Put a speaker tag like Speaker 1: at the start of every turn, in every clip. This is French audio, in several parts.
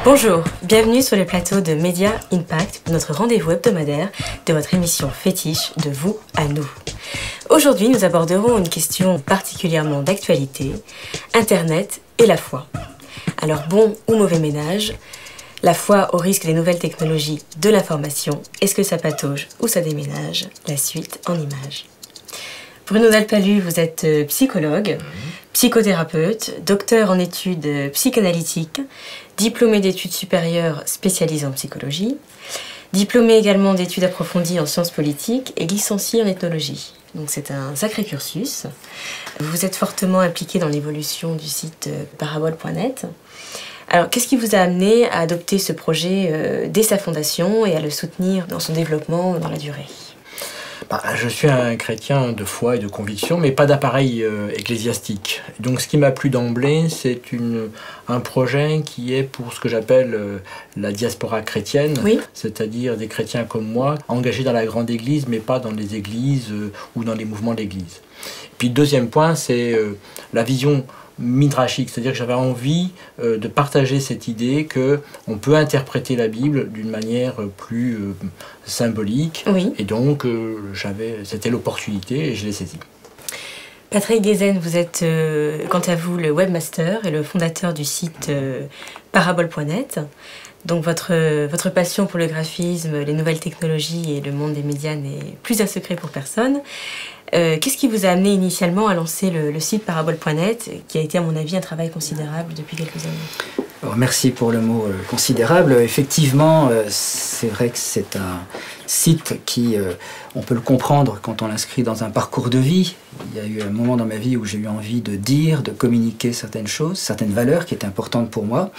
Speaker 1: Bonjour, bienvenue sur le plateau de Media Impact, notre rendez-vous hebdomadaire de votre émission fétiche de vous à nous. Aujourd'hui, nous aborderons une question particulièrement d'actualité, Internet et la foi. Alors bon ou mauvais ménage, la foi au risque des nouvelles technologies de l'information, est-ce que ça patauge ou ça déménage? La suite en images. Bruno Dalpalu, vous êtes psychologue, psychothérapeute, docteur en études psychanalytiques, diplômé d'études supérieures spécialisé en psychologie, diplômé également d'études approfondies en sciences politiques et licencié en ethnologie. Donc c'est un sacré cursus. Vous êtes fortement impliqué dans l'évolution du site parabole.net. Alors qu'est-ce qui vous a amené à adopter ce projet dès sa fondation et à le soutenir dans son développement dans la durée ?
Speaker 2: Je suis un chrétien de foi et de conviction, mais pas d'appareil ecclésiastique. Donc ce qui m'a plu d'emblée, c'est un projet qui est pour ce que j'appelle la diaspora chrétienne, oui. C'est-à-dire des chrétiens comme moi, engagés dans la grande église, mais pas dans les églises ou dans les mouvements d'église. Puis le deuxième point, c'est la vision midrashique, c'est-à-dire que j'avais envie de partager cette idée qu'on peut interpréter la Bible d'une manière plus symbolique, oui. Et donc c'était l'opportunité et je l'ai saisie.
Speaker 1: Patrick Guézen, vous êtes quant à vous le webmaster et le fondateur du site parabole.net. Donc votre passion pour le graphisme, les nouvelles technologies et le monde des médias n'est plus un secret pour personne. Qu'est-ce qui vous a amené initialement à lancer le site parabole.net, qui a été à mon avis un travail considérable depuis quelques années?
Speaker 3: Alors, merci pour le mot considérable. Effectivement, c'est vrai que c'est un site qui, on peut le comprendre quand on l'inscrit dans un parcours de vie. Il y a eu un moment dans ma vie où j'ai eu envie de dire, de communiquer certaines choses, certaines valeurs qui étaient importantes pour moi.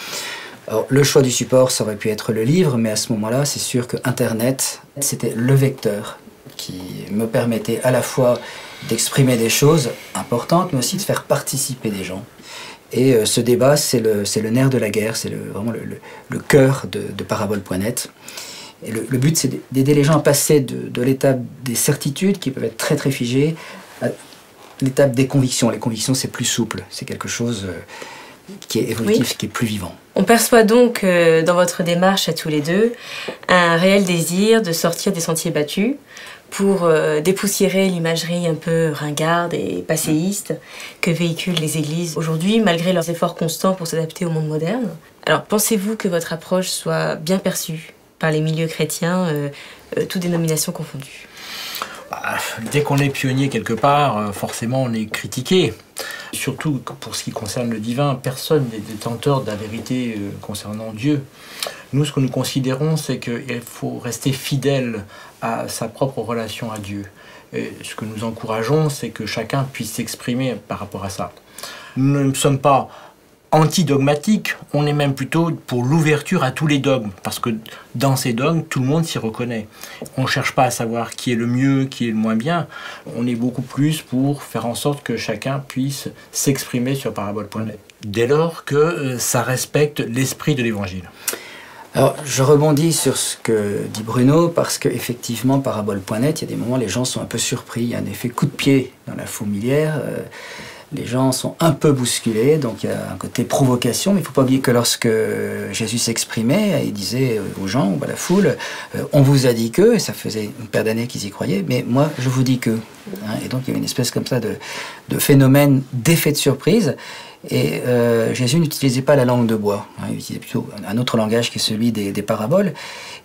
Speaker 3: Alors, le choix du support, ça aurait pu être le livre, mais à ce moment-là, c'est sûr que Internet, c'était le vecteur qui me permettait à la fois d'exprimer des choses importantes, mais aussi de faire participer des gens. Et ce débat, c'est le nerf de la guerre, c'est vraiment le cœur de parabole.net. Et le but, c'est d'aider les gens à passer de l'étape des certitudes, qui peuvent être très très figées, à l'étape des convictions. Les convictions, c'est plus souple, c'est quelque chose qui est évolutif, oui. Qui est plus vivant.
Speaker 1: On perçoit donc dans votre démarche à tous les deux un réel désir de sortir des sentiers battus pour dépoussiérer l'imagerie un peu ringarde et passéiste que véhiculent les églises aujourd'hui, malgré leurs efforts constants pour s'adapter au monde moderne. Alors, pensez-vous que votre approche soit bien perçue par les milieux chrétiens, toutes dénominations confondues?
Speaker 2: Dès qu'on est pionnier quelque part, forcément on est critiqué. Surtout pour ce qui concerne le divin, personne n'est détenteur de la vérité concernant Dieu. Nous, ce que nous considérons, c'est qu'il faut rester fidèle à sa propre relation à Dieu. Et ce que nous encourageons, c'est que chacun puisse s'exprimer par rapport à ça. Nous ne sommes pas anti-dogmatique, on est même plutôt pour l'ouverture à tous les dogmes, parce que dans ces dogmes, tout le monde s'y reconnaît. On ne cherche pas à savoir qui est le mieux, qui est le moins bien, on est beaucoup plus pour faire en sorte que chacun puisse s'exprimer sur parabole.net, dès lors que ça respecte l'esprit de l'évangile.
Speaker 3: Alors, je rebondis sur ce que dit Bruno, parce qu'effectivement, parabole.net, il y a des moments, les gens sont un peu surpris, il y a un effet coup de pied dans la fourmilière. Les gens sont un peu bousculés, donc il y a un côté provocation, mais il ne faut pas oublier que lorsque Jésus s'exprimait, il disait aux gens, ou à la foule, on vous a dit que, et ça faisait une paire d'années qu'ils y croyaient, mais moi je vous dis que. Et donc il y avait une espèce comme ça de phénomène d'effet de surprise, et Jésus n'utilisait pas la langue de bois, il utilisait plutôt un autre langage qui est celui des paraboles,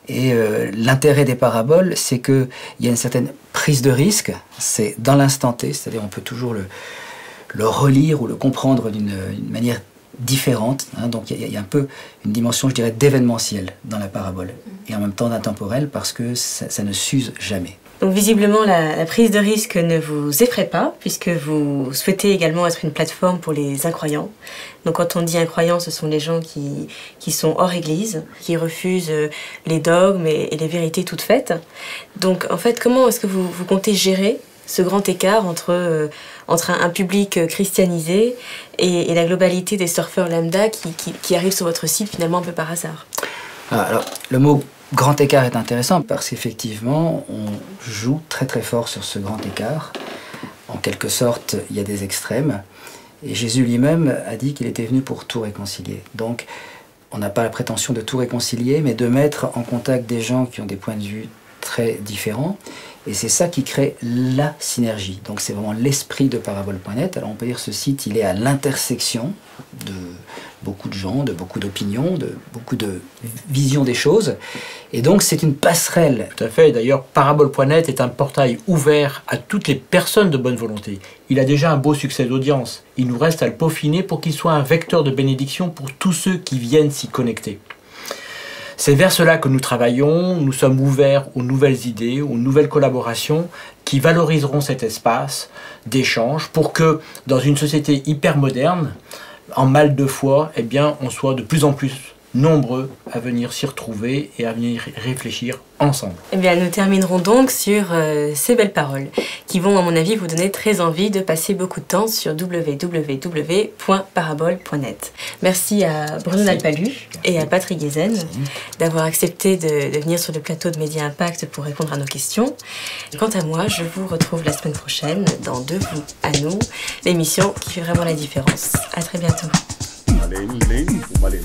Speaker 3: et l'intérêt des paraboles, c'est qu'il y a une certaine prise de risque, c'est dans l'instant T, c'est-à-dire on peut toujours le relire ou le comprendre d'une manière différente. Donc il y a un peu une dimension, je dirais, d'événementiel dans la parabole. Et en même temps d'intemporel, parce que ça ne s'use jamais.
Speaker 1: Donc visiblement, la prise de risque ne vous effraie pas, puisque vous souhaitez également être une plateforme pour les incroyants. Donc quand on dit incroyants, ce sont les gens qui sont hors église, qui refusent les dogmes et les vérités toutes faites. Donc en fait, comment est-ce que vous comptez gérer ce grand écart entre un public christianisé et la globalité des surfeurs lambda qui arrivent sur votre site finalement un peu par hasard?
Speaker 3: Alors, le mot grand écart est intéressant parce qu'effectivement, on joue très très fort sur ce grand écart. En quelque sorte, il y a des extrêmes. Et Jésus lui-même a dit qu'il était venu pour tout réconcilier. Donc, on n'a pas la prétention de tout réconcilier, mais de mettre en contact des gens qui ont des points de vue très différents. Et c'est ça qui crée la synergie. Donc c'est vraiment l'esprit de Parabole.net. Alors on peut dire que ce site, il est à l'intersection de beaucoup de gens, de beaucoup d'opinions, de beaucoup de visions des choses. Et donc c'est une passerelle.
Speaker 2: Tout à fait. D'ailleurs, Parabole.net est un portail ouvert à toutes les personnes de bonne volonté. Il a déjà un beau succès d'audience. Il nous reste à le peaufiner pour qu'il soit un vecteur de bénédiction pour tous ceux qui viennent s'y connecter. C'est vers cela que nous travaillons, nous sommes ouverts aux nouvelles idées, aux nouvelles collaborations qui valoriseront cet espace d'échange pour que, dans une société hyper moderne, en mal de foi, eh bien, on soit de plus en plus nombreux à venir s'y retrouver et à venir réfléchir ensemble.
Speaker 1: Eh bien, nous terminerons donc sur ces belles paroles qui vont, à mon avis, vous donner très envie de passer beaucoup de temps sur www.parabole.net. Merci à Bruno Nalpalu et à Patrick Guézen d'avoir accepté de venir sur le plateau de Média Impact pour répondre à nos questions. Quant à moi, je vous retrouve la semaine prochaine dans De vous à nous, l'émission qui fait vraiment la différence. À très bientôt.
Speaker 4: Malin,